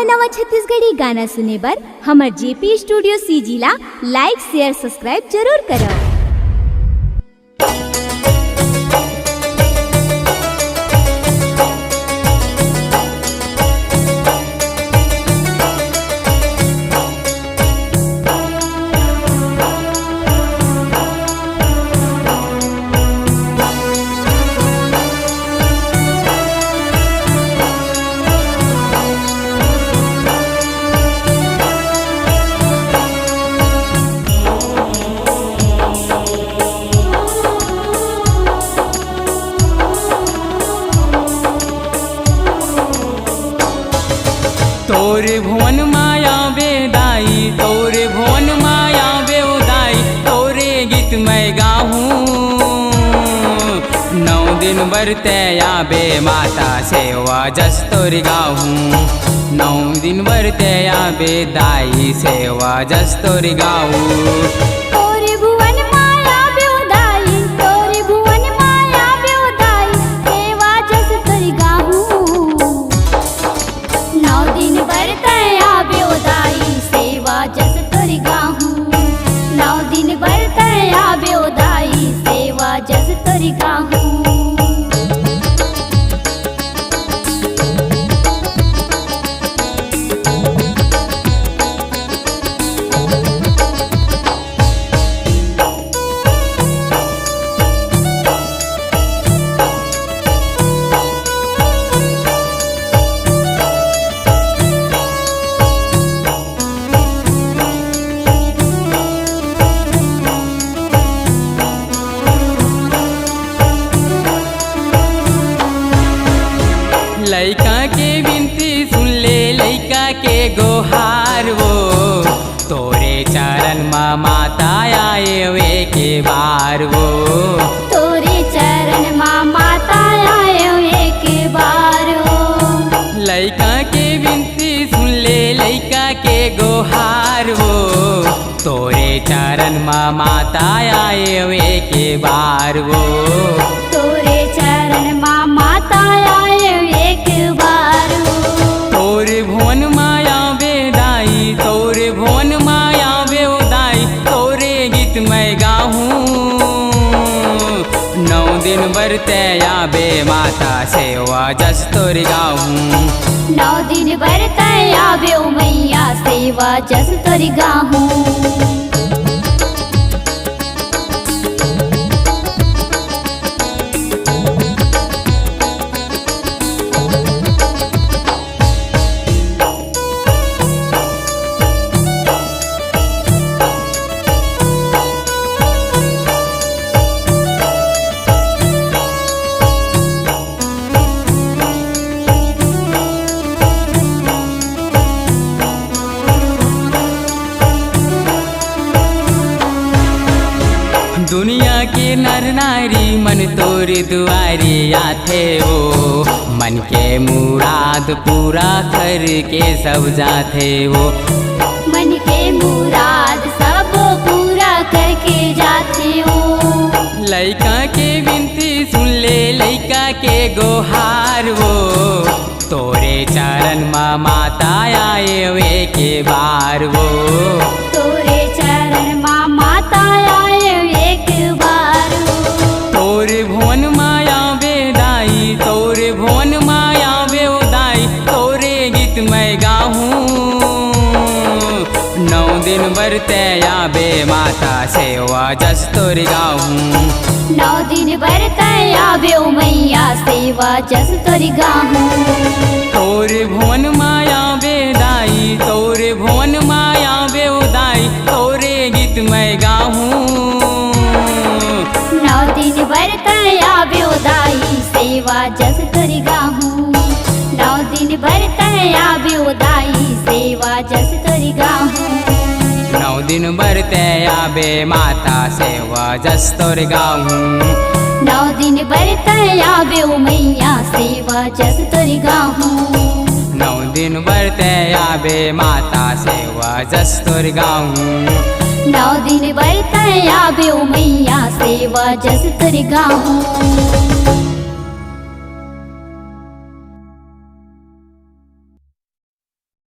नवा छत्तीसगढ़ी गाना सुने बर हमर जेपी स्टूडियो सीजी ला लाइक शेयर सब्सक्राइब जरूर करो। तोरे भुवन माया बेदाई, तोरे भुवन माया बेउदाई, तोरे गीत मैं गाऊं। 9 दिन बरते आबे माता सेवा जस तोर गाऊं। 9 दिन बरते आबे दाई सेवा जस तोर गाऊं। लइका के विनती सुन ले, लइका के गोहार वो तोरे चरण माँ माता आए वे के बार वो। तोरे चरण माँ माता आए वे के बार वो। लइका के विनती सुन ले, लइका के गोहार वो तोरे चरण माँ माता आए वे के बार वो। तोरे चरण माँ माता आए वे के बार वो। तोरे भुवन माया बेदाई, तोरे भुवन माया बेउदाई, तोरे गीत मैं गाऊं। 9 दिन बरते आबे माता सेवा जस तोर गाऊं। 9 दिन बरते आबे मैया सेवा जस तोर गाऊं। दुनिया के नर नारी मन तोरे दुआरे आथे हो। मन के मुराद पूरा करके सब जाथे हो। मन के मुराद सब पूरा करके जाते हो। लइका के विनती सुन ले, लइका के गोहार वो तोरे चरण माँ माता आए वे के बार वो। तोरे चरण माँ माता आए वे के बार वो। तोरे भुवन माया बेदाई, तोरे भुवन माया बेउदाई, तोरे गीत मैं गाऊं। 9 दिन बरते आबे माता सेवा जस तोर गाऊं। 9 दिन बरते आबे मैया सेवा जस तोर गाऊं। तोरे भुवन माया बेदाई, तोरे भुवन माया बेउदाई, तोरे गीत मैं गाऊं। 9 दिन बरते आबे दाई सेवा जस तोर गाऊं। 9 दिन बरते आबे दाई सेवा जस तोर गाऊं। 9 दिन बरते आबे माता सेवा जस तोर गाऊं। 9 दिन बरते आबे मैया सेवा जस तोर गाऊं। 9 दिन बरते आबे माता सेवा जस तोर गाऊं। 9 दिन बरते आबे मैया सेवा जस तोर गाऊं।